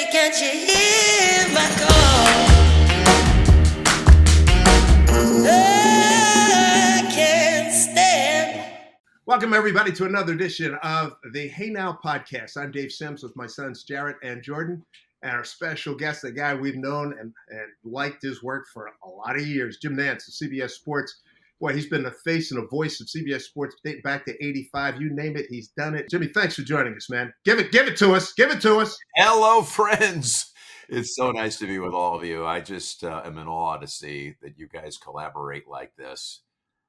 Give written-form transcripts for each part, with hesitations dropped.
Baby, can't you hear my call? I can't stand. Welcome, everybody, to another edition of the Hey Now podcast. I'm Dave Sims with my sons, Jarrett and Jordan, and our special guest, the guy we've known and liked his work for a lot of years, Jim Nantz of CBS Sports. Boy, he's been the face and the voice of CBS Sports dating back to 85. You name it, he's done it. Jimmy, thanks for joining us, man. Give it to us. Give it to us. Hello, friends. It's so nice to be with all of you. I just am in awe to see that you guys collaborate like this.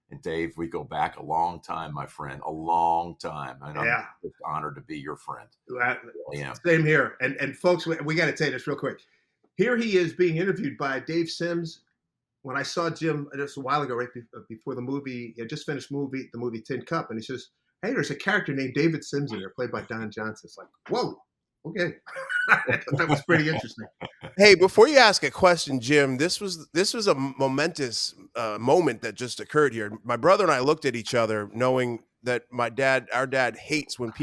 And Dave, we go back a long time, my friend, a long time. And I'm just honored to be your friend. Yeah. Same here. And folks, we got to tell you this real quick. Here he is being interviewed by Dave Sims. When I saw Jim just a while ago, right before the movie, he had just finished the movie Tin Cup, and he says, "Hey, there's a character named David Sims in there, played by Don Johnson." It's like, whoa, okay. That was pretty interesting. Hey, before you ask a question, Jim, this was a momentous moment that just occurred here. My brother and I looked at each other, knowing that our dad hates when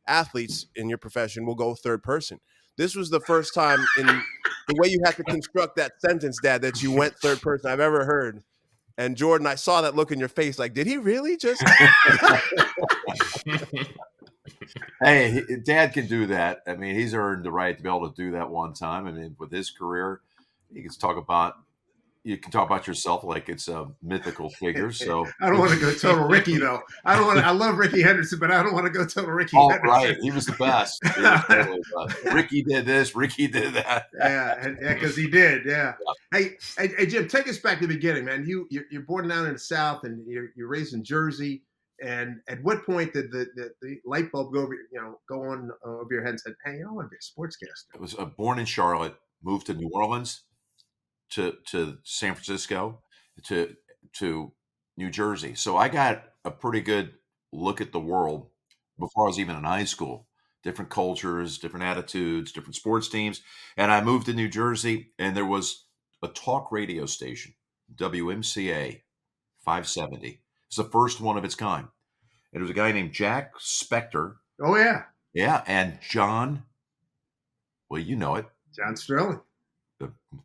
athletes in your profession will go third person. This was the first time in the way you had to construct that sentence, Dad, that you went third person I've ever heard. And Jordan, I saw that look in your face, like, did he really just? Hey, Dad can do that. I mean, he's earned the right to be able to do that one time. I mean, with his career, you can talk about yourself like it's a mythical figure. So I don't want to go total Ricky though. I love Ricky Henderson, but I don't want to go total Ricky. Oh, Henderson. Right, he was the best. Totally the best. Ricky did this. Ricky did that. Yeah, because he did. Yeah. Hey, Jim, take us back to the beginning, man. You're born down in the South, and you're raised in Jersey. And at what point did the light bulb go on over your head and said, "Hey, I want to be a sportscaster"? I was born in Charlotte, moved to New Orleans, to San Francisco, to New Jersey. So I got a pretty good look at the world before I was even in high school. Different cultures, different attitudes, different sports teams. And I moved to New Jersey, and there was a talk radio station, WMCA 570. It's the first one of its kind. And there was a guy named Jack Spector. Oh, yeah. Yeah, and John, well, you know it. John Sterling.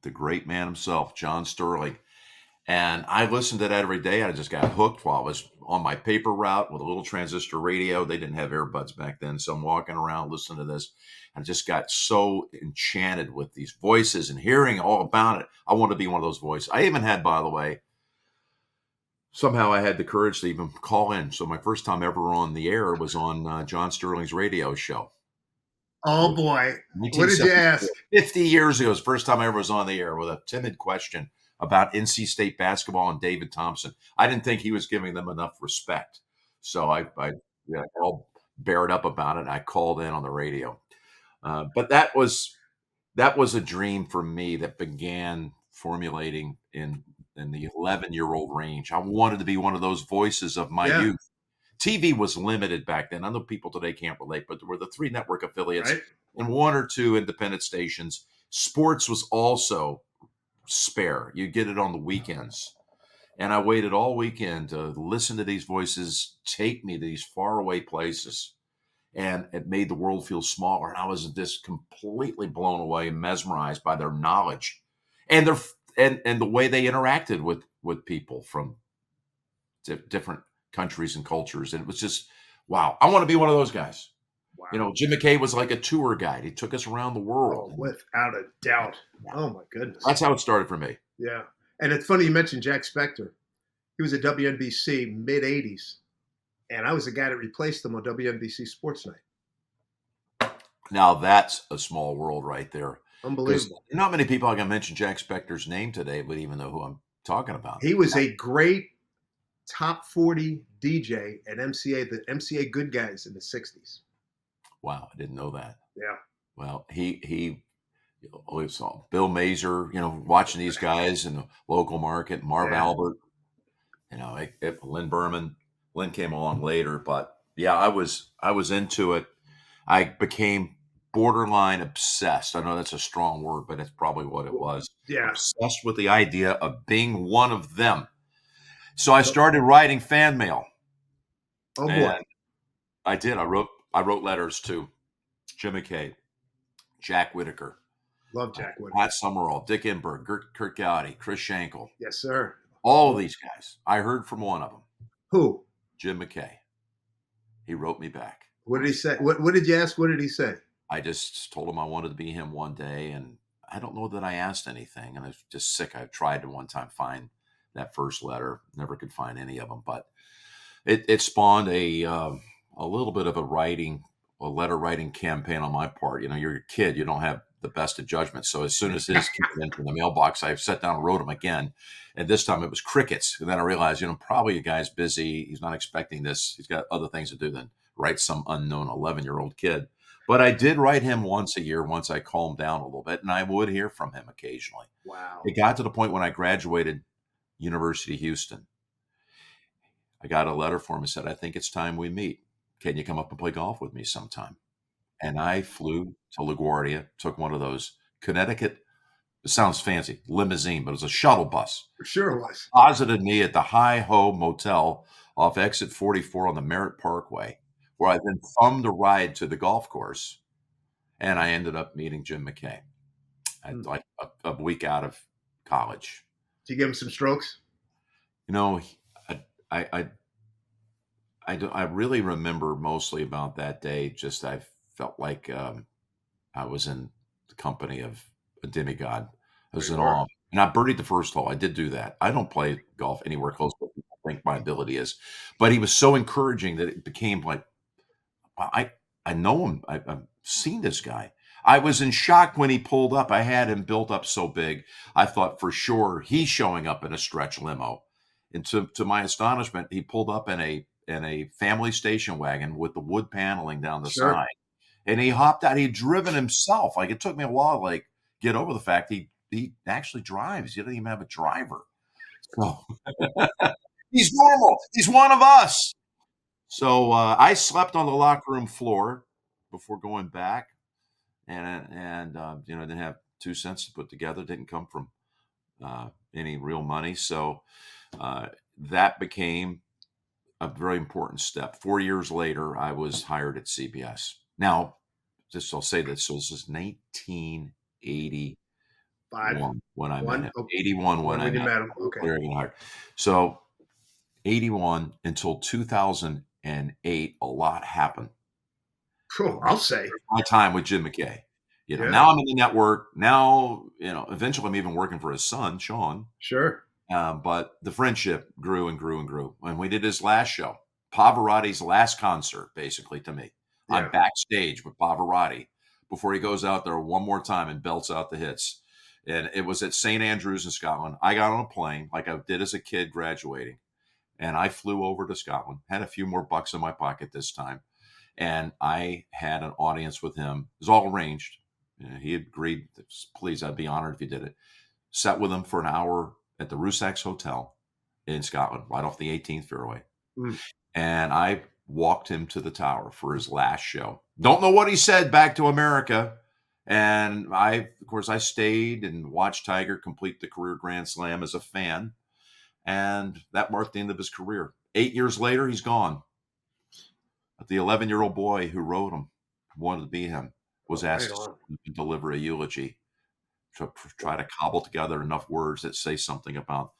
The great man himself, John Sterling. And I listened to that every day. I just got hooked while I was on my paper route with a little transistor radio. They didn't have earbuds back then. So I'm walking around listening to this. I just got so enchanted with these voices and hearing all about it. I wanted to be one of those voices. I even had, by the way, somehow I had the courage to even call in. So my first time ever on the air was on John Sterling's radio show. Oh, boy. What did you ask? 50 years ago was the first time I ever was on the air with a timid question about NC State basketball and David Thompson. I didn't think he was giving them enough respect. So I all bared up about it. And I called in on the radio. But that was a dream for me that began formulating in the 11-year-old range. I wanted to be one of those voices of my youth. TV was limited back then. I know people today can't relate, but there were the 3 network affiliates and 1 or 2 independent stations. Sports was also spare. You get it on the weekends. And I waited all weekend to listen to these voices take me to these faraway places. And it made the world feel smaller. And I was just completely blown away and mesmerized by their knowledge and the way they interacted with people from different countries and cultures. And it was just, wow, I want to be one of those guys. Wow. Jim McKay was like a tour guide. He took us around the world. Oh, without a doubt. Oh, my goodness. That's how it started for me. Yeah. And it's funny you mentioned Jack Spector. He was at WNBC mid-'80s. And I was the guy that replaced him on WNBC Sports Night. Now, that's a small world right there. Unbelievable. Not many people, I can mention Jack Spector's name today, would even know who I'm talking about. He was a great top 40 DJ at the MCA Good Guys in the 60s. Wow, I didn't know that. Yeah. Well, he saw Bill Mazer, watching these guys in the local market, Marv Albert, Lynn Berman. Lynn came along later, but yeah, I was into it. I became borderline obsessed. I know that's a strong word, but it's probably what it was. Yeah. Obsessed with the idea of being one of them. So I started writing fan mail. Oh boy. I did. I wrote letters to Jim McKay, Jack Whitaker, Love Jack Wood. Pat Summerall, Dick Enberg, Kurt Gowdy, Chris Schenkel. Yes, sir. All of these guys. I heard from one of them, Who? Jim McKay. He wrote me back. What did he say? What did you ask? What did he say? I just told him I wanted to be him one day, and I don't know that I asked anything, and I was just sick. I tried to one time find that first letter, never could find any of them, but it spawned a little bit of a letter writing campaign on my part. You're a kid, you don't have the best of judgment. So as soon as his came into the mailbox, I sat down and wrote him again, and this time it was crickets. And then I realized, probably a guy's busy. He's not expecting this. He's got other things to do than write some unknown 11-year-old kid. But I did write him once a year, once I calmed down a little bit, and I would hear from him occasionally. Wow. It got to the point when I graduated University of Houston. I got a letter from him and said, I think it's time we meet. Can you come up and play golf with me sometime? And I flew to LaGuardia, took one of those Connecticut, it sounds fancy, limousine, but it was a shuttle bus. For sure it was. Deposited me at the Hi-Ho Motel off exit 44 on the Merritt Parkway, where I then thumbed a ride to the golf course, and I ended up meeting Jim McKay like a week out of college. Did you give him some strokes? I really remember mostly about that day. Just I felt like I was in the company of a demigod. I was in awe. And I birdied the first hole. I did do that. I don't play golf anywhere close to what people think my ability is. But he was so encouraging that it became like, I know him. I've seen this guy. I was in shock when he pulled up. I had him built up so big. I thought for sure he's showing up in a stretch limo. And to my astonishment, he pulled up in a family station wagon with the wood paneling down the side. And he hopped out. He'd driven himself. Like, it took me a while to get over the fact he actually drives. He doesn't even have a driver. So he's normal. He's one of us. So I slept on the locker room floor before going back, and didn't have 2 cents to put together. Didn't come from any real money. So that became a very important step. 4 years later, I was hired at CBS. Now, I'll say this. So this is 1981 when I met him. 81 when I met him. Okay. So 81 until 2008, a lot happened. I'll say. My time with Jim McKay. Now I'm in the network. Now, eventually I'm even working for his son, Sean. Sure. But the friendship grew and grew and grew. And we did his last show, Pavarotti's last concert, basically, to me. Yeah. I'm backstage with Pavarotti before he goes out there one more time and belts out the hits. And it was at St. Andrews in Scotland. I got on a plane like I did as a kid graduating. And I flew over to Scotland, had a few more bucks in my pocket this time. And I had an audience with him. It was all arranged. He agreed, please, I'd be honored if you did it. Sat with him for an hour at the Rusacks Hotel in Scotland, right off the 18th fairway. And I walked him to the tower for his last show. Don't know what he said back to America. And I stayed and watched Tiger complete the career Grand Slam as a fan. And that marked the end of his career. 8 years later, he's gone. But the 11-year-old boy who wrote him, wanted to be him, was asked to deliver a eulogy, to try to cobble together enough words that say something about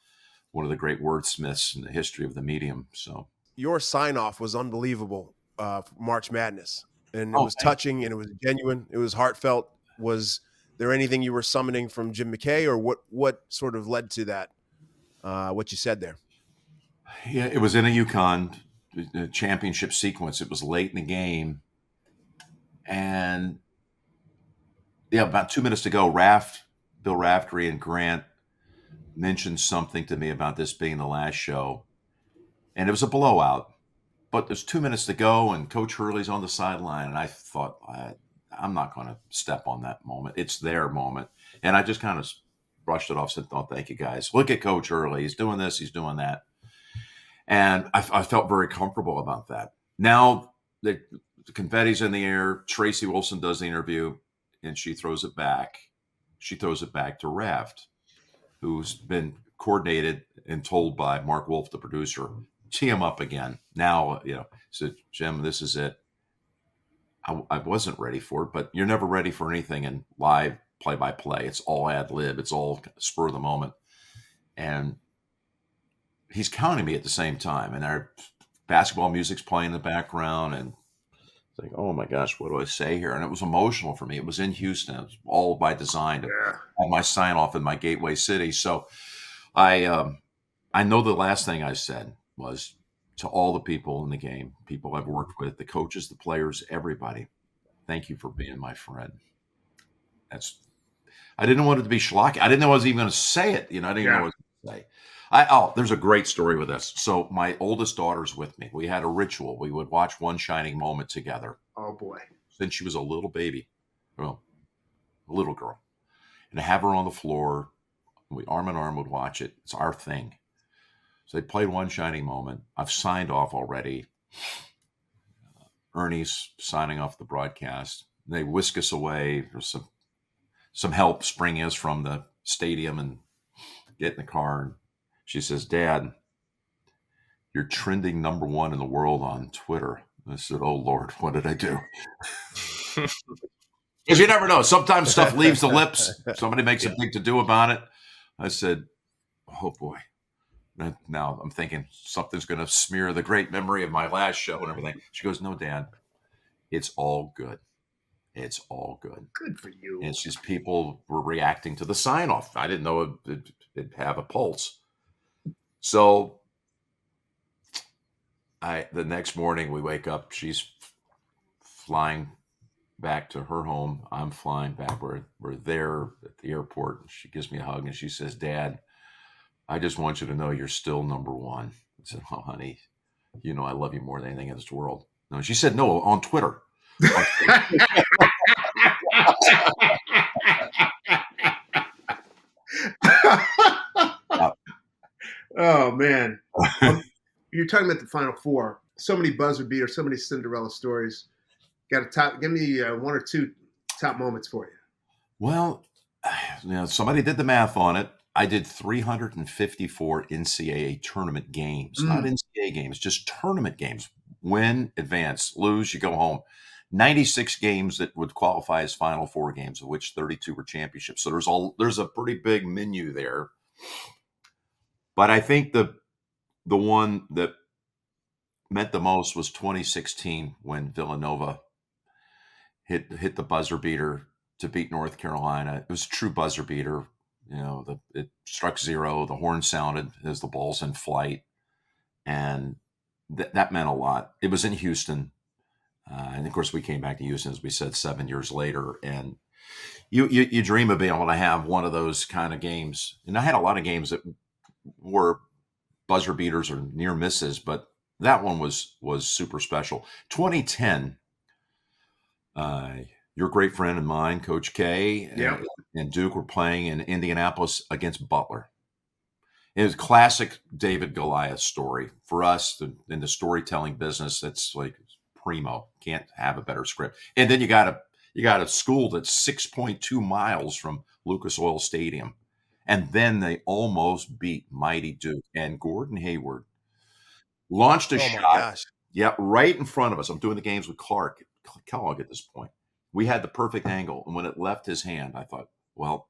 one of the great wordsmiths in the history of the medium. So your sign-off was unbelievable for March Madness, and it was touching, and it was genuine. It was heartfelt. Was there anything you were summoning from Jim McKay, or what sort of led to that? What you said there? Yeah, it was in a Yukon championship sequence. It was late in the game, and about 2 minutes to go, Bill Raftery and Grant mentioned something to me about this being the last show, and it was a blowout. But there's 2 minutes to go, and Coach Hurley's on the sideline, and I thought, I'm not going to step on that moment. It's their moment, and I just kind of brushed it off. Said, "Oh, thank you, guys. Look at Coach Hurley. He's doing this. He's doing that," and I felt very comfortable about that. Now the confetti's in the air. Tracy Wilson does the interview, and she throws it back. She throws it back to Raft, who's been coordinated and told by Mark Wolf, the producer, tee him up again. Now, said, "Jim, this is it. I wasn't ready for it, but you're never ready for anything in live play-by-play. It's all ad lib. It's all spur of the moment. And he's counting me at the same time. And our basketball music's playing in the background. And it's like, oh my gosh, what do I say here? And it was emotional for me. It was in Houston. It was all by design to Yeah. have my sign off in my gateway city. So I know the last thing I said was to all the people in the game, people I've worked with, the coaches, the players, everybody, thank you for being my friend. I didn't want it to be schlocky. I didn't know I was even going to say it. I didn't know what I was going to say. There's a great story with this. So my oldest daughter's with me. We had a ritual. We would watch One Shining Moment together. Oh boy. Since she was a little baby, well, a little girl, and to have her on the floor, we arm in arm would watch it. It's our thing. So they played One Shining Moment. I've signed off already. Ernie's signing off the broadcast. They whisk us away. There's some help springing us from the stadium and get in the car. And she says, Dad, you're trending number 1 in the world on Twitter. I said, oh, Lord, what did I do? Because you never know. Sometimes stuff leaves the lips. Somebody makes a big to-do about it. I said, oh, boy. Now I'm thinking something's going to smear the great memory of my last show and everything. She goes, no, Dad, it's all good. It's all good. Good for you. And it's just people were reacting to the sign off. I didn't know it'd have a pulse. So the next morning we wake up, she's flying back to her home. I'm flying back. We're there at the airport. She gives me a hug and she says, Dad, I just want you to know you're still number 1. I said, oh, honey, I love you more than anything in this world. No, she said, no, on Twitter. Oh, man. You're talking about the Final Four. So many buzzer beaters, so many Cinderella stories. Give me 1 or 2 top moments for you. Well, somebody did the math on it. I did 354 NCAA tournament games, not NCAA games, just tournament games. Win, advance, lose, you go home. 96 games that would qualify as Final Four games, of which 32 were championships. So there's a pretty big menu there. But I think the one that meant the most was 2016 when Villanova hit the buzzer beater to beat North Carolina. It was a true buzzer beater. It struck 0. The horn sounded as the ball's in flight, and that meant a lot. It was in Houston, and of course we came back to Houston, as we said, 7 years later. And you dream of being able to have one of those kind of games. And I had a lot of games that were buzzer beaters or near misses, but that one was super special. 2010. Your great friend and mine, Coach K, and Duke were playing in Indianapolis against Butler. It was classic David Goliath story for us in the storytelling business. That's like primo. Can't have a better script. And then you got a school that's 6.2 miles from Lucas Oil Stadium, and then they almost beat mighty Duke. And Gordon Hayward launched a shot. Gosh. Yeah, right in front of us. I'm doing the games with Clark Kellogg at this point. We had the perfect angle, and when it left his hand, I thought, well,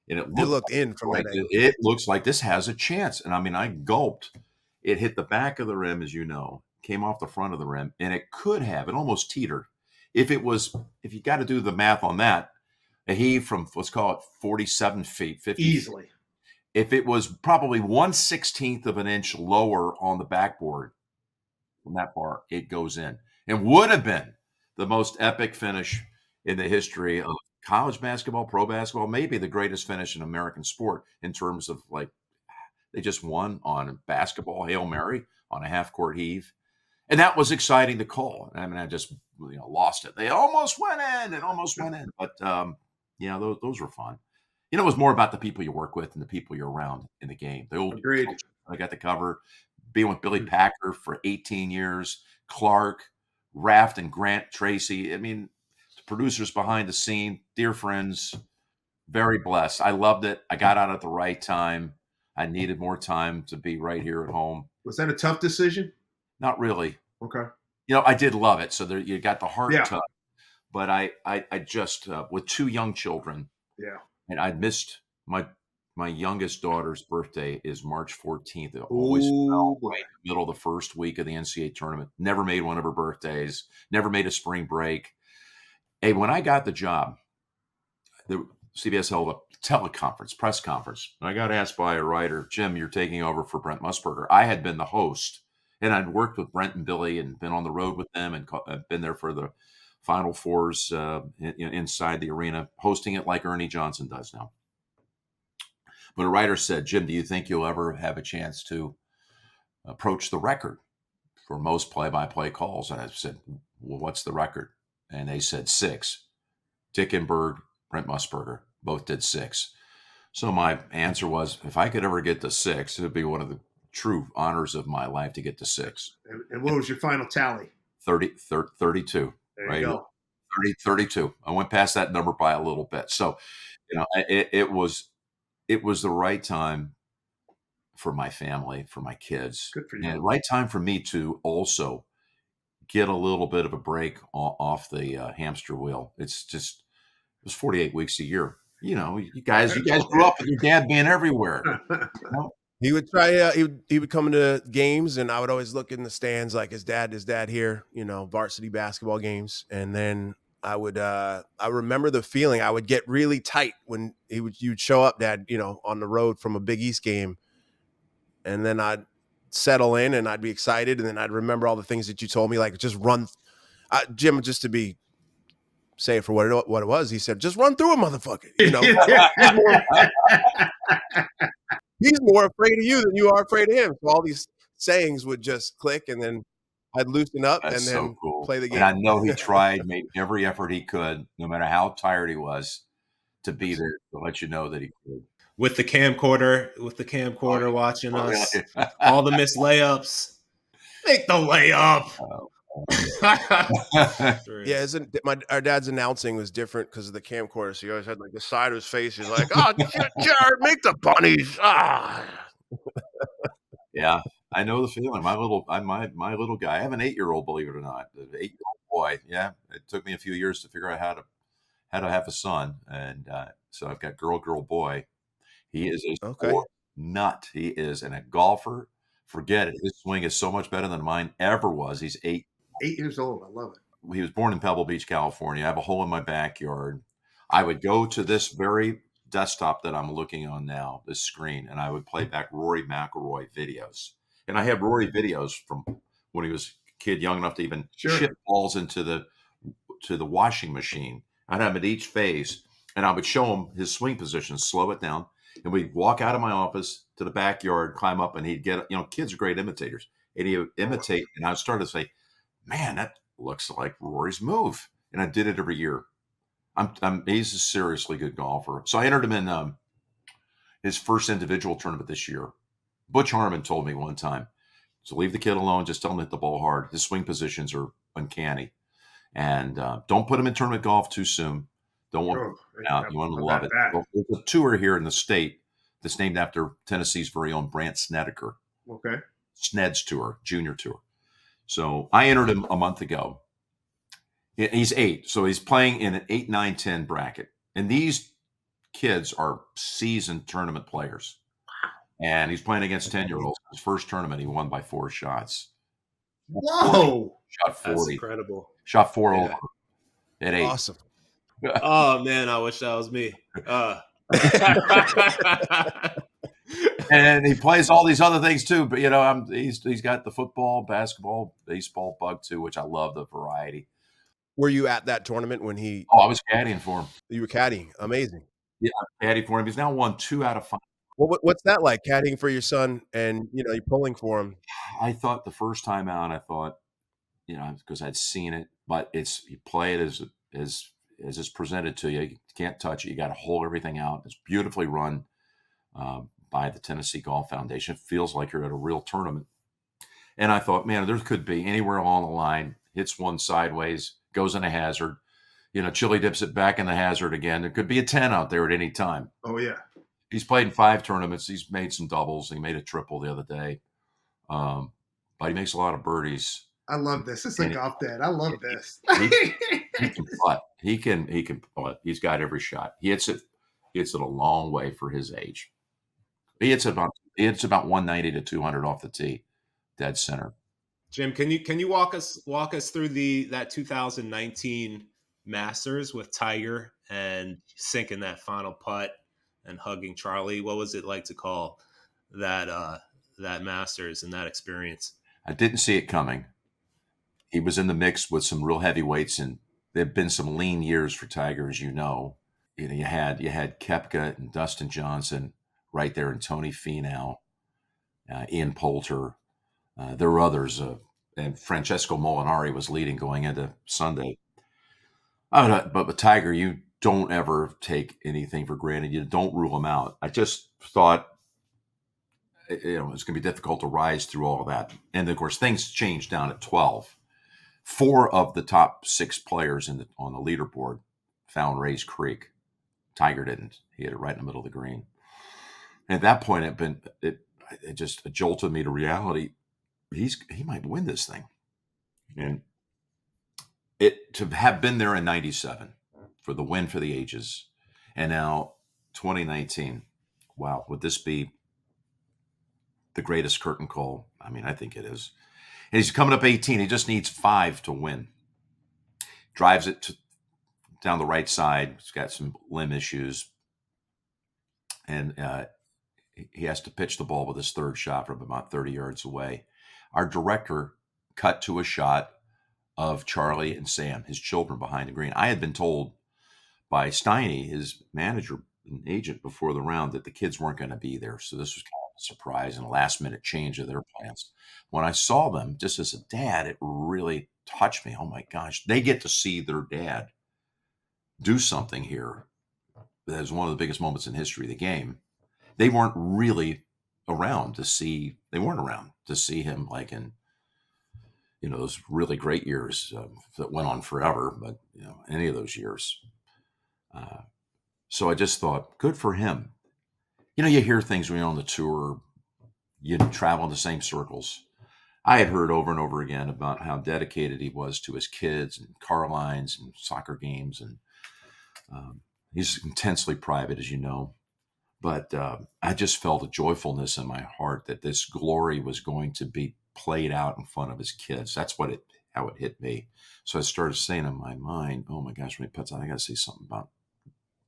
and it looked in from like that angle. It looks like this has a chance. And I mean, I gulped. It hit the back of the rim, as you know, came off the front of the rim, and it could have. It almost teetered. If you got to do the math on that, a heave from, let's call it 47 feet, 50 easily. Feet. If it was probably 1/16 of an inch lower on the backboard from that far, it goes in. And would have been the most epic finish in the history of college basketball, pro basketball, maybe the greatest finish in American sport in terms of, like, they just won on basketball, Hail Mary on a half-court heave. And that was exciting to call. I mean, I just lost it. They almost went in. But, those were fun. It was more about the people you work with and the people you're around in the game. The old Agreed. coach I got to cover, being with Billy Packer for 18 years, Clark, Raft, and Grant Tracy. I mean, the producers behind the scene, dear friends, very blessed. I loved it. I got out at the right time. I needed more time to be right here at home. Was that a tough decision? Not really. Okay. I did love it. So there, you got the heart touch. but I just with two young children, Yeah. and I missed my youngest daughter's birthday is March 14th. It always fell boy. right in the middle of the first week of the NCAA tournament. Never made one of her birthdays. Never made a spring break. Hey, when I got the job, the CBS held a teleconference, press conference. And I got asked by a writer, Jim, you're taking over for Brent Musburger. I had been the host, and I'd worked with Brent and Billy and been on the road with them and been there for the Final Fours inside the arena, hosting it like Ernie Johnson does now. But a writer said, Jim, do you think you'll ever have a chance to approach the record for most play-by-play calls? And I said, well, what's the record? And they said 6. Dickenberg, Brent Musburger, both did 6. So my answer was, if I could ever get to 6, it would be one of the true honors of my life to get to 6. And what was your final tally? 32. There right? you go. 32. I went past that number by a little bit. So, it was the right time for my family, for my kids. Good for you. And right time for me to also get a little bit of a break off the hamster wheel. It was 48 weeks a year. You guys grew up with your dad being everywhere. He would try. He would come to games, and I would always look in the stands like his dad here. Varsity basketball games, and then I would. I remember the feeling. I would get really tight when you'd show up, Dad. On the road from a Big East game, and then I'd settle in, and I'd be excited, and then I'd remember all the things that you told me, like just run, Jim. Just to say it for what it was, he said, just run through it, motherfucker. He's more afraid of you than you are afraid of him. So all these sayings would just click, and then I'd loosen up. That's and then so cool. Play the game. And I know he tried, made every effort he could, no matter how tired he was, to be there to let you know that he could. With the camcorder watching us, all the missed layups. Make the layup. Yeah, our dad's announcing was different because of the camcorder. So he always had like the side of his face. He's like, "Oh, Jared, make the bunnies." Yeah, I know the feeling. My little guy. I have an 8-year-old, believe it or not, an 8-year-old boy. Yeah, it took me a few years to figure out how to have a son, and so I've got girl, boy. He is a sport nut. He is, and a golfer. Forget it. His swing is so much better than mine ever was. He's 8 years old. I love it. He was born in Pebble Beach, California. I have a hole in my backyard. I would go to this very desktop that I'm looking on now, this screen, and I would play back Rory McIlroy videos. And I have Rory videos from when he was a kid young enough to even chip balls into the washing machine. I'd have him at each phase, and I would show him his swing position, slow it down, and we'd walk out of my office to the backyard, climb up, and he'd get, kids are great imitators. And he would imitate, and I would start to say, man, that looks like Rory's move. And I did it every year. He's a seriously good golfer. So I entered him in his first individual tournament this year. Butch Harmon told me one time, so leave the kid alone, just tell him to hit the ball hard. His swing positions are uncanny. And don't put him in tournament golf too soon. Don't want him out. You want him to love it. Well, there's a tour here in the state that's named after Tennessee's very own Brant Snedeker. Okay. Sned's Tour, Junior Tour. So I entered him a month ago. He's 8, so he's playing in an 8, 9, 10 bracket. And these kids are seasoned tournament players. And he's playing against 10-year-olds. His first tournament, he won by 4 shots. Whoa! Shot 40. That's incredible. Shot 4 over at 8. Awesome. Oh, man, I wish that was me. And he plays all these other things too, but he's got the football, basketball, baseball bug too, which I love the variety. Were you at that tournament when he? Oh, I was caddying for him. You were caddying. Amazing. Yeah, caddying for him. He's now won 2 out of 5. Well, what's that like, caddying for your son, and you're pulling for him? I thought the first time out, because I'd seen it, but you play it as it's presented to you. You can't touch it. You got to hold everything out. It's beautifully run by the Tennessee Golf Foundation. It feels like you're at a real tournament. And I thought, man, there could be anywhere along the line, hits one sideways, goes in a hazard, chili dips it back in the hazard again. There could be a 10 out there at any time. Oh, yeah. He's played in 5 tournaments. He's made some doubles. He made a triple the other day. But he makes a lot of birdies. I love this. It's a golf dad. I love this. He can putt. He can putt. He's got every shot. He hits it a long way for his age. He hits about 190 to 200 off the tee, dead center. Jim, can you walk us through that 2019 Masters with Tiger and sinking that final putt and hugging Charlie? What was it like to call that Masters and that experience? I didn't see it coming. He was in the mix with some real heavyweights, and there've been some lean years for Tiger, as you know. You had Koepka and Dustin Johnson right there, and Tony Finau, Ian Poulter. There were others, and Francesco Molinari was leading going into Sunday. But with Tiger, you don't ever take anything for granted. You don't rule him out. I just thought it's going to be difficult to rise through all of that. And of course, things changed down at 12. 4 of the top 6 players on the leaderboard found Rae's Creek. Tiger didn't. He hit it right in the middle of the green. And at that point, it just jolted me to reality. He might win this thing. And to have been there in 97 for the win for the ages, and now 2019, wow, would this be the greatest curtain call? I mean, I think it is. And he's coming up 18. He just needs 5 to win. Drives it down the right side. He's got some limb issues. And he has to pitch the ball with his third shot from about 30 yards away. Our director cut to a shot of Charlie and Sam, his children, behind the green. I had been told by Steiny, his manager and agent, before the round that the kids weren't going to be there. So this was kind of a surprise and a last-minute change of their plans. When I saw them, just as a dad, it really touched me. Oh, my gosh. They get to see their dad do something here that is one of the biggest moments in history of the game. They weren't really around to see him like in, those really great years that went on forever, but, any of those years. So I just thought, good for him. You hear things when you're on the tour, you travel in the same circles. I had heard over and over again about how dedicated he was to his kids and car lines and soccer games. And he's intensely private, as you know. But I just felt a joyfulness in my heart that this glory was going to be played out in front of his kids. That's how it hit me. So I started saying in my mind, oh my gosh, when he puts out, I got to say something about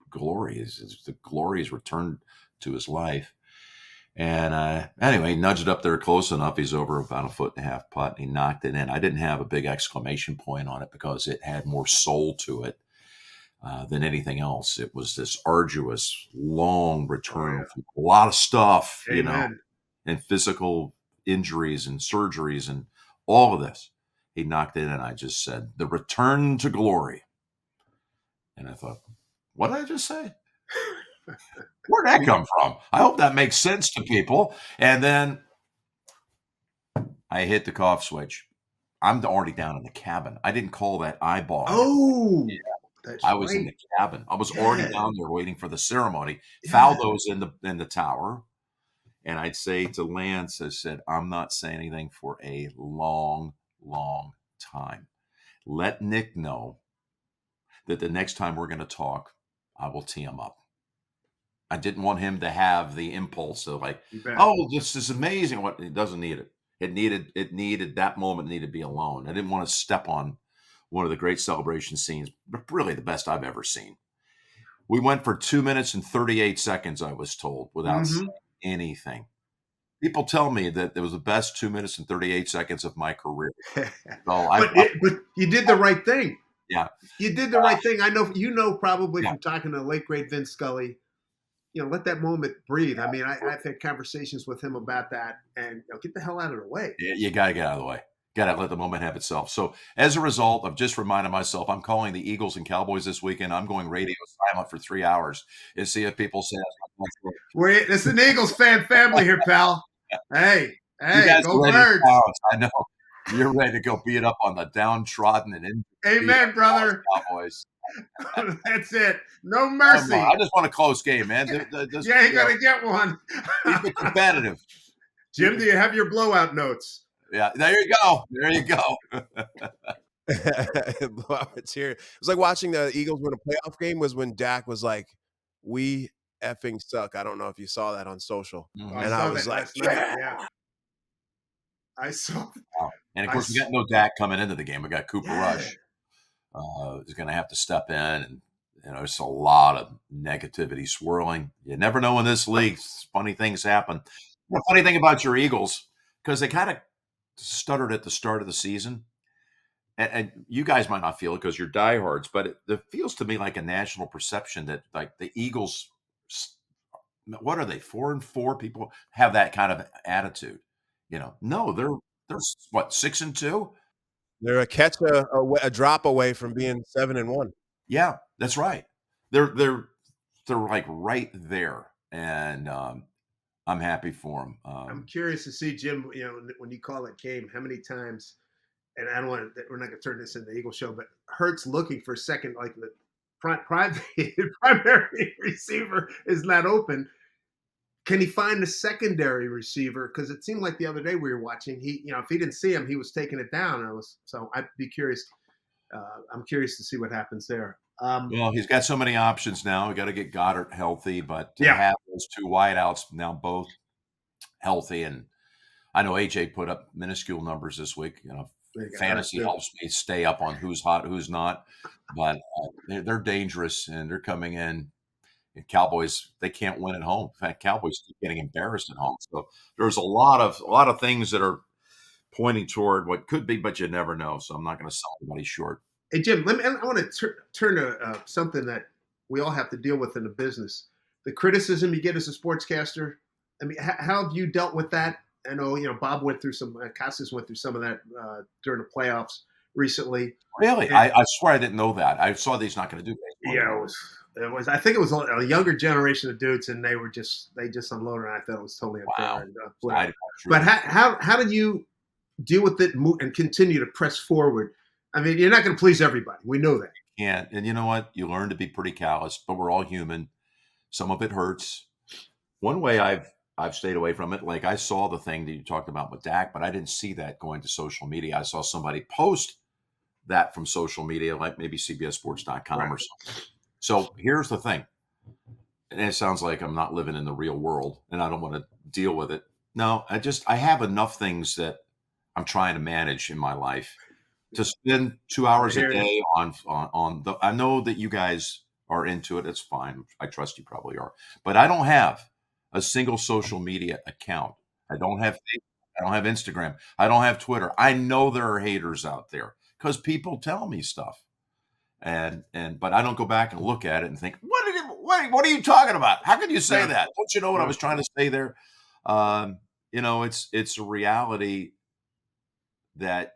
glory. The glory is returned to his life. And anyway, he nudged it up there close enough. He's over about a 1.5 foot putt, and he knocked it in. I didn't have a big exclamation point on it because it had more soul to it than anything else. It was this arduous, long return from a lot of stuff, Amen. And physical injuries and surgeries and all of this. He knocked it in, and I just said, the return to glory. And I thought, what did I just say? Where'd that come from? I hope that makes sense to people. And then I hit the cough switch. I'm already down in the cabin. I didn't call that eyeball. Oh, yeah. I was in the cabin. I was already down there waiting for the ceremony. Yeah. Faldo's in the tower. And I'd say to Lance, I said, I'm not saying anything for a long, long time. Let Nick know that the next time we're going to talk, I will tee him up. I didn't want him to have the impulse of like, oh, this is amazing. What it doesn't need it. It needed that moment needed to be alone. I didn't want to step on one of the great celebration scenes, but really the best I've ever seen. We went for 2 minutes and 38 seconds, I was told, without saying anything. People tell me that it was the best 2 minutes and 38 seconds of my career. But you did the right thing. Yeah. You did the right thing. I know, probably from talking to the late, great Vince Scully, let that moment breathe. I mean, I've had conversations with him about that, and get the hell out of the way. Yeah, you got to get out of the way. Got to let the moment have itself. So as a result, I've just reminded myself, I'm calling the Eagles and Cowboys this weekend. I'm going radio silent for 3 hours and see if people say it's an Eagles fan family here, pal. Hey, go Birds. I know. You're ready to go beat up on the downtrodden and amen, brother. Cowboys. That's it. No mercy. I just want a close game, man. You ain't gonna get one. Keep it competitive. Jim, do you have your blowout notes? Yeah, there you go. It blew out my tear. It was like watching the Eagles win a playoff game was when Dak was like, "We effing suck." I don't know if you saw that on social, I Mhm. and I saw was that like, last night. "Yeah." Yeah, I saw. Wow. And of I course, we s- got no Dak coming into the game. We got Cooper yeah, Rush is going to have to step in, and there's a lot of negativity swirling. You never know in this league. Funny things happen. The funny thing about your Eagles, because they kind of stuttered at the start of the season, and you guys might not feel it because you're diehards, but it feels to me like a national perception that like the Eagles, what are they, 4-4? People have that kind of attitude. No, they're what, 6-2? They're a drop away from being 7-1. Yeah, that's right. They're like right there, and I'm happy for them. I'm curious to see Jim. When you call it game, how many times? And I don't want to. We're not going to turn this into the Eagle show, but Hurts looking for second, like the primary receiver is not open. Can he find a secondary receiver? Because it seemed like the other day we were watching, if he didn't see him, he was taking it down. So I'd be curious. I'm curious to see what happens there. Well, he's got so many options now. We got to get Goddard healthy, but to Yeah, have those two wideouts now both healthy, and I know AJ put up minuscule numbers this week. they got hurt Fantasy too. helps me stay up on who's hot, who's not, but they're dangerous and they're coming in. And Cowboys, they can't win at home. In fact, Cowboys keep getting embarrassed at home. So there's a lot of things that are pointing toward what could be, but you never know. So I'm not going to sell anybody short. Hey Jim, I want to turn to something that we all have to deal with in the business: the criticism you get as a sportscaster. I mean, how have you dealt with that? I know Bob went through Casas went through some of that during the playoffs recently. Really, And I swear I didn't know that. I saw that he's not going to do baseball yeah, anymore. it was. I think it was a younger generation of dudes, and they just unloaded. And I thought it was totally unfair. Wow. And, I, but how did you deal with it and continue to press forward? I mean, you're not going to please everybody. We know that. and you know what? You learn to be pretty callous, but we're all human. Some of it hurts. One way I've stayed away from it, like I saw the thing that you talked about with Dak, but I didn't see that going to social media. I saw somebody post that from social media, like maybe CBSSports.com Right. or something. So here's the thing, and it sounds like I'm not living in the real world, and I don't want to deal with it. No, I have enough things that I'm trying to manage in my life to spend 2 hours a hear you. day on the. I know that you guys are into it. It's fine. I trust you probably are, but I don't have a single social media account. I don't have Facebook. I don't have Instagram. I don't have Twitter. I know there are haters out there because people tell me stuff, but I don't go back and look at it and think, what are you talking about? How can you say Yeah. that? Don't you know what I Yeah. was trying to say there? It's a reality that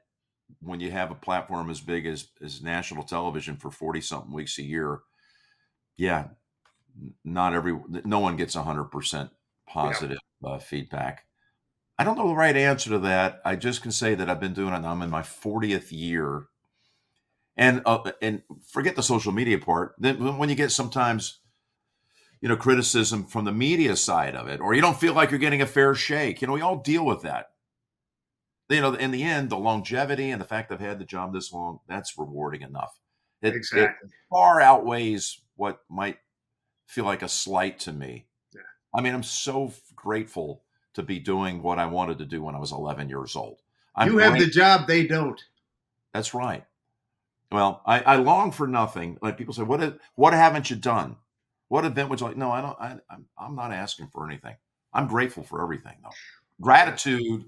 when you have a platform as big as national television for 40 something weeks a year, yeah, no one gets 100% positive feedback. I don't know the right answer to that. I just can say that I've been doing it. I'm in my 40th year, and forget the social media part. Then when you get sometimes criticism from the media side of it, or you don't feel like you're getting a fair shake, we all deal with that. In the end, the longevity and the fact I've had the job this long, that's rewarding enough. It Exactly. far outweighs what might feel like a slight to me. Yeah. I mean, I'm so grateful to be doing what I wanted to do when I was 11 years old. You have the job, they don't. That's right. Well, I long for nothing. Like people say, what haven't you done? What event would you like? No, I don't. I'm not asking for anything. I'm grateful for everything, though. Gratitude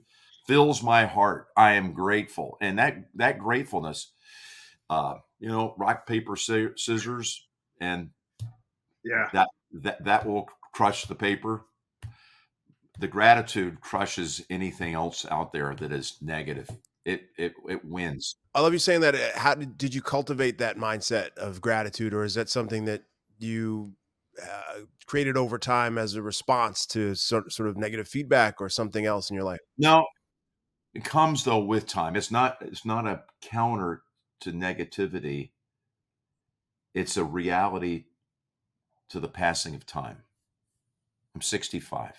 fills my heart. I am grateful, and that gratefulness, rock paper scissors, and Yeah. that will crush the paper. The gratitude crushes anything else out there that is negative. It wins. I love you saying that. How did you cultivate that mindset of gratitude, or is that something that you created over time as a response to sort of negative feedback or something else in your life? No, it comes though with time. It's not a counter to negativity. It's a reality to the passing of time. I'm 65.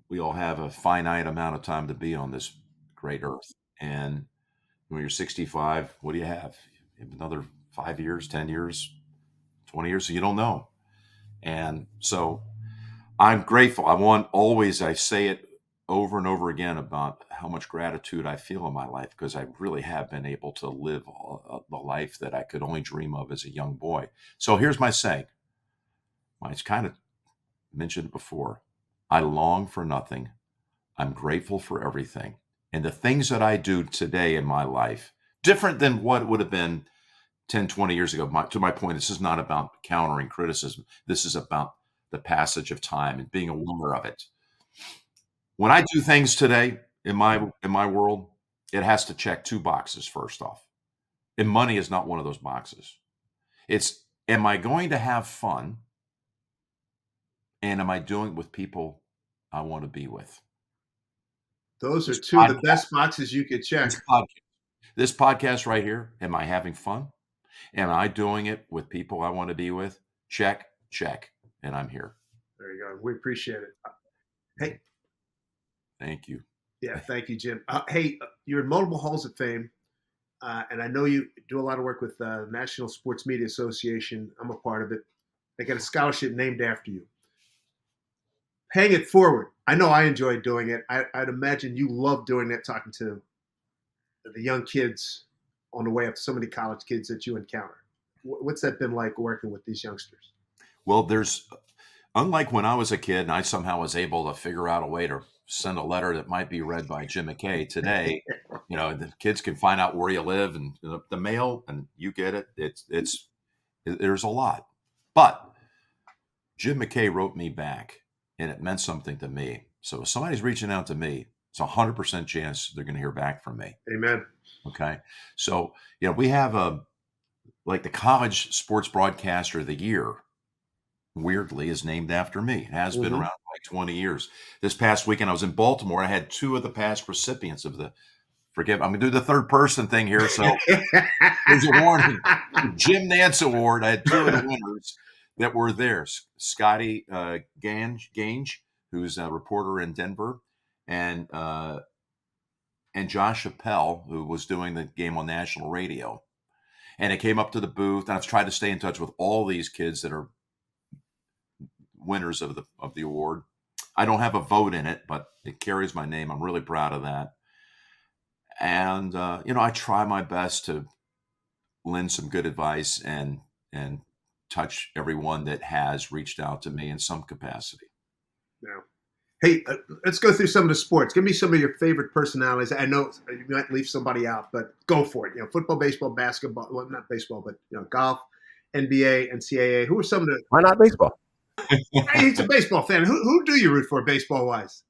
We all have a finite amount of time to be on this great earth. And when you're 65, what do you have? You have another 5 years, 10 years, 20 years, so you don't know. And so I'm grateful. I say it over and over again about how much gratitude I feel in my life, because I really have been able to live the life that I could only dream of as a young boy. So here's my saying. I kind of mentioned it before. I long for nothing. I'm grateful for everything. And the things that I do today in my life, different than what it would have been 10, 20 years ago. To my point, this is not about countering criticism. This is about the passage of time and being aware of it. When I do things today in my world, it has to check two boxes first off. And money is not one of those boxes. It's, am I going to have fun? And am I doing it with people I want to be with? Those are This two of the podcast- best boxes you could check. This podcast right here, am I having fun? Am I doing it with people I want to be with? Check, check, and I'm here. There you go. We appreciate it. Hey, Thank you. yeah, thank you, Jim. Hey, you're in multiple halls of fame, and I know you do a lot of work with the National Sports Media Association. I'm a part of it. They got a scholarship named after you. Paying it forward. I know I enjoy doing it. I'd imagine you love doing that, talking to the young kids on the way up, so many college kids that you encounter. What's that been like working with these youngsters? Well, unlike when I was a kid and I somehow was able to figure out a way to send a letter that might be read by Jim McKay today, the kids can find out where you live and the mail, and you get it. There's a lot. But Jim McKay wrote me back, and it meant something to me. So if somebody's reaching out to me, it's 100% chance they're going to hear back from me. Amen. Okay. So, we have the College Sports Broadcaster of the Year, weirdly, is named after me. It has been around for like 20 years. This past weekend, I was in Baltimore. I had two of the past recipients of I'm going to do the third person thing here. So there's a warning. Jim Nantz Award. I had two of the winners that were there. Scotty Gange, who's a reporter in Denver, and Josh Chappelle, who was doing the game on national radio. And it came up to the booth, and I've tried to stay in touch with all these kids that are winners of the award. I don't have a vote in it, but it carries my name. I'm really proud of that. And I try my best to lend some good advice and touch everyone that has reached out to me in some capacity. Yeah. Hey, let's go through some of the sports. Give me some of your favorite personalities. I know you might leave somebody out, but go for it. Football, baseball, basketball. Well, not baseball, but golf, NBA, NCAA. Who are some of the? Why not baseball? He's a baseball fan. Who do you root for baseball wise?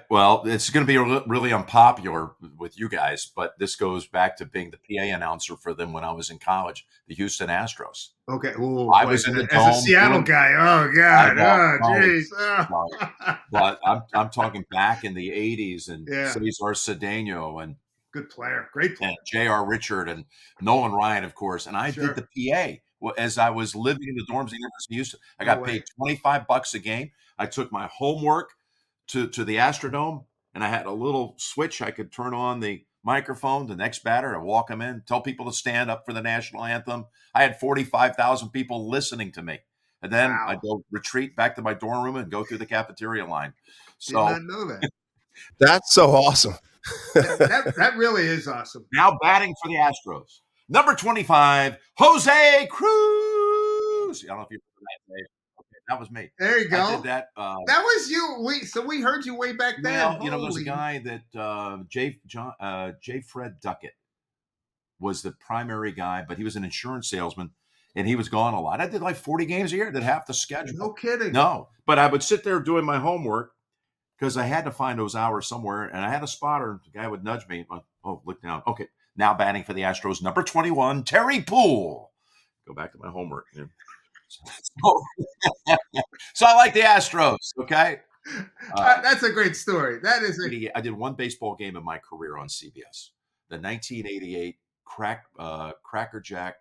Well, it's going to be really unpopular with you guys, but this goes back to being the PA announcer for them when I was in college, the Houston Astros. Okay. Ooh, I was in the dome. As a Seattle guy. Oh, God. Oh, jeez. Oh. But I'm talking back in the 80s and Yeah. Cesar Cedeno and good player. Great player. And J.R. Richard and Nolan Ryan, of course. And I did the PA. Well, as I was living in the dorms at the University of Houston, I got paid $25 a game. I took my homework to the Astrodome, and I had a little switch. I could turn on the microphone, the next batter, and walk them in, tell people to stand up for the national anthem. I had 45,000 people listening to me. And then I'd go retreat back to my dorm room and go through the cafeteria line. So, did not know that. That's so awesome. that really is awesome. Now batting for the Astros. Number 25, Jose Cruz. I don't know if you remember that name. Okay, that was me. There you go. I did that. That was you. We heard you way back then. Well, there's a guy that J. Fred Duckett was the primary guy, but he was an insurance salesman, and he was gone a lot. I did like 40 games a year. Did half the schedule. No kidding. No, but I would sit there doing my homework because I had to find those hours somewhere, and I had a spotter. The guy would nudge me. Oh, look down. Okay, now batting for the Astros, number 21, Terry Poole. Go back to my homework. Yeah. So I like the Astros, okay? That's a great story. That is. I did one baseball game in my career on CBS. The 1988 Cracker Jack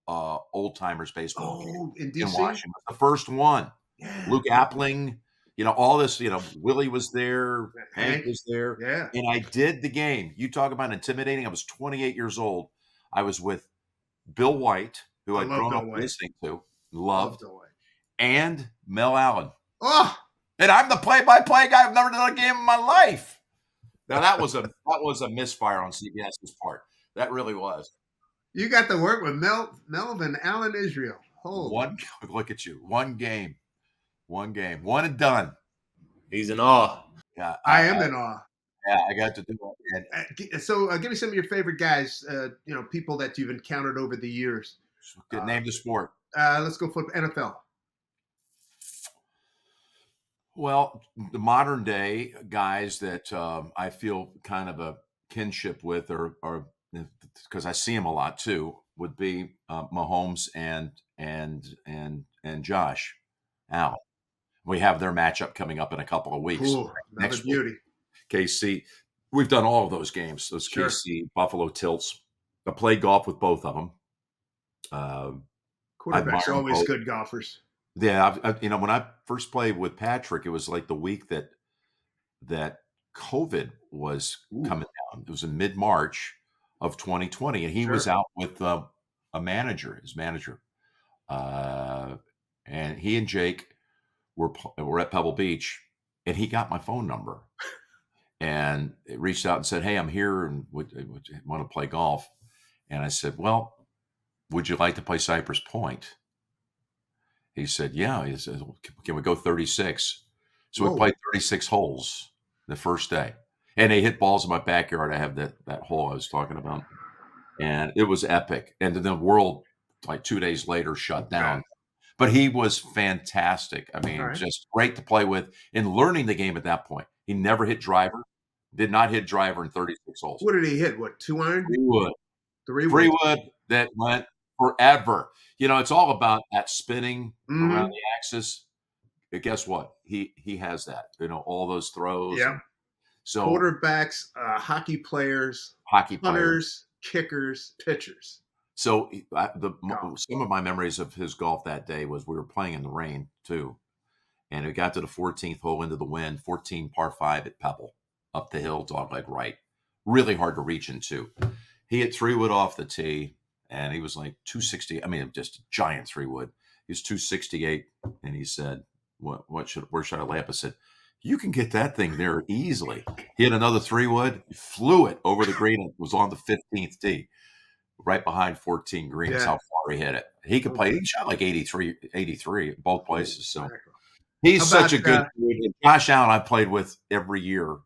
Old Timers baseball game in DC? Washington. The first one. Yeah. Luke Appling, all this, Willie was there, Hank Hank, was there, yeah. and I did the game. You talk about intimidating. I was 28 years old. I was with Bill White, who I I'd love grown Bill up White. listening to, Love loved, Bill White. and Mel Allen. Oh, And I'm the play-by-play guy. I've never done a game in my life. Now that was a misfire on CBS's part. That really was. you got to work with Melvin Allen Israel. Holy. Look at you. One game, one and done. He's in awe. Yeah, I am in awe. Yeah, I got to do it. So give me some of your favorite guys, people that you've encountered over the years. Name the sport. Let's go for NFL. Well, the modern day guys that I feel kind of a kinship with, or because I see them a lot too, would be Mahomes and Josh Allen. We have their matchup coming up in a couple of weeks. Ooh, another Next beauty. week, KC. We've done all of those games. Those Sure. KC Buffalo tilts. I played golf with both of them. Quarterbacks are always both. good golfers. Yeah, when I first played with Patrick, it was like the week that COVID was coming down. It was in mid-March of 2020, and he Sure. was out with his manager, and he and Jake were at Pebble Beach, and he got my phone number and reached out and said, "Hey, I'm here and would want to play golf." And I said, "Well, would you like to play Cypress Point?" He said, "Yeah." He said, "Can we go 36?" So Whoa. we played 36 holes the first day, and they hit balls in my backyard. I have that hole I was talking about, and it was epic. And then the world, like 2 days later, shut down. But he was fantastic. I mean, All right. just great to play with and learning the game at that point. He never hit driver, did not hit driver in 36 holes. What did he hit? What, 2 iron? 3-wood. Three wood that went forever. It's all about that spinning Mhm. around the axis. But guess what? He has that. All those throws. Yeah. So Quarterbacks, hockey players, hockey players. punters, kickers, pitchers. So Golf. some of my memories of his golf that day was we were playing in the rain too, and it got to the 14th hole into the wind, 14 par 5 at Pebble, up the hill, dogleg right, really hard to reach into. He hit 3-wood off the tee, and he was like 260. I mean, just a giant 3-wood. He was 268, and he said, where should I lay up?" I said, "You can get that thing there easily." He hit another 3-wood, flew it over the green, and was on the 15th tee. Right behind 14 green is Yeah. how far he hit it. He could play. He shot like 83 both places. So How he's such a about, good dude. And Josh Allen I played with every year,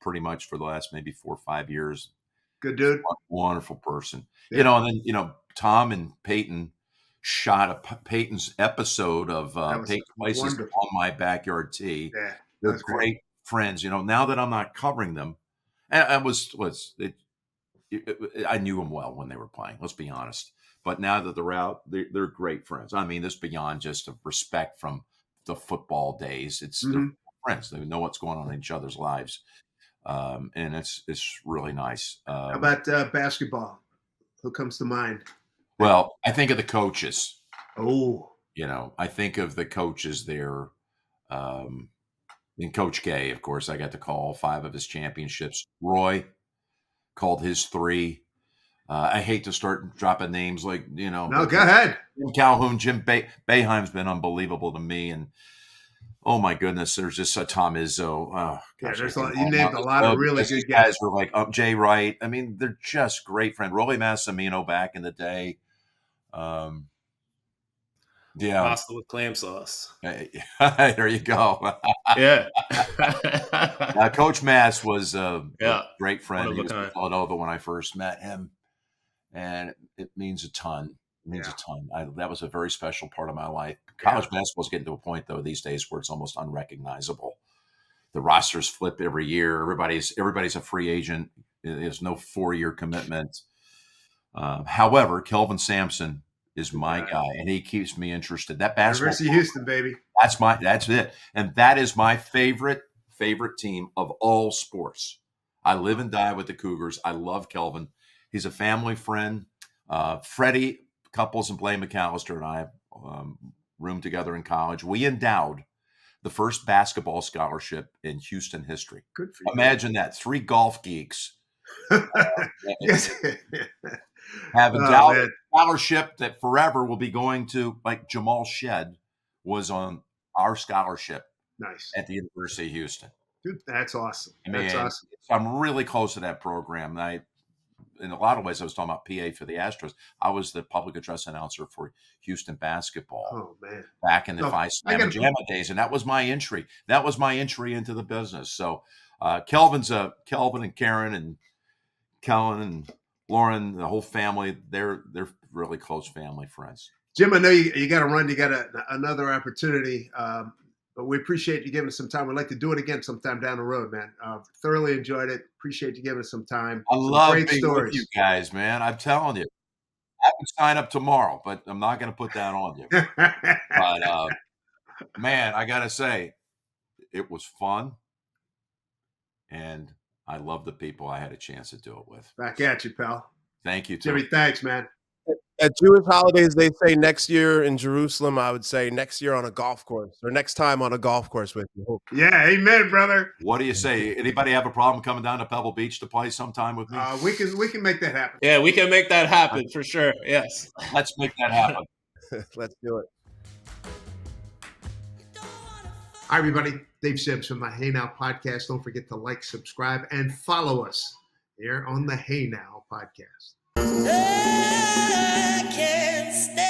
pretty much for the last maybe 4 or 5 years. Good dude. Wonderful person. Yeah. And then, Tom and Peyton shot Peyton's episode of That was Peyton Places wonderful. on my backyard tee. Yeah. They're That's great friends. Now that I'm not covering them, and I knew them well when they were playing. Let's be honest. But now that they're out, they're great friends. I mean, this beyond just a respect from the football days. It's they're friends. They know what's going on in each other's lives, and it's really nice. How about basketball? Who comes to mind? Well, I think of the coaches. Oh, I think of the coaches there. And Coach K, of course, I got to call 5 of his championships. Roy called his 3. I hate to start dropping names like, no, go ahead. Jim Calhoun, Jim Boeheim's been unbelievable to me. And oh my goodness, there's just a Tom Izzo. Oh, gosh, There's you named a lot of really good guys. Were like Jay Wright. I mean, they're just great friends. Rolly Massimino back in the day. Yeah. Pasta with clam sauce. There you go. Yeah. Coach Mass was a great friend. He was kind. in Philadelphia when I first met him, and it means a ton. It means a ton. That was a very special part of my life. College basketball is getting to a point, though, these days where it's almost unrecognizable. The rosters flip every year. Everybody's a free agent. There's no 4-year commitment. However, Kelvin Sampson is my guy, and he keeps me interested. That basketball, University of Houston, baby. That's it, and that is my favorite team of all sports. I live and die with the Cougars. I love Kelvin. He's a family friend. Freddie Couples and Blaine McAllister and I roomed together in college. We endowed the first basketball scholarship in Houston history. Good for you. Imagine that, 3 golf geeks Yes. have Oh, endowed man. a scholarship that forever will be going to, like Jamal Shed was on our scholarship Nice. at the University of Houston. Dude, that's awesome. I That's mean, awesome. I'm really close to that program. In a lot of ways, I was talking about PA for the Astros. I was the public address announcer for Houston basketball Oh, man. back in the So, Phi I Slamma gotta- Jamma days, and that was my entry. That was my entry into the business. So, Kelvin and Karen and Kellen and Lauren, the whole family, they're really close family friends. Jim, I know you got to run. You got another opportunity, but we appreciate you giving us some time. We'd like to do it again sometime down the road, man. Thoroughly enjoyed it. Appreciate you giving us some time. I Some love great being stories. with you guys, man. I'm telling you. I can sign up tomorrow, but I'm not going to put that on you. But, man, I got to say, it was fun, and I love the people I had a chance to do it with. Back at you, pal. Thank you, too. Jimmy, thanks, man. At Jewish holidays, they say next year in Jerusalem. I would say next year on a golf course, or next time on a golf course with you. Yeah, amen, brother. What do you say? Anybody have a problem coming down to Pebble Beach to play sometime with me? We can make that happen. Yeah, we can make that happen for sure. Yes. Let's make that happen. Let's do it. Hi, everybody. Dave Sims from the Hey Now podcast. Don't forget to like, subscribe, and follow us here on the Hey Now podcast. I can't stand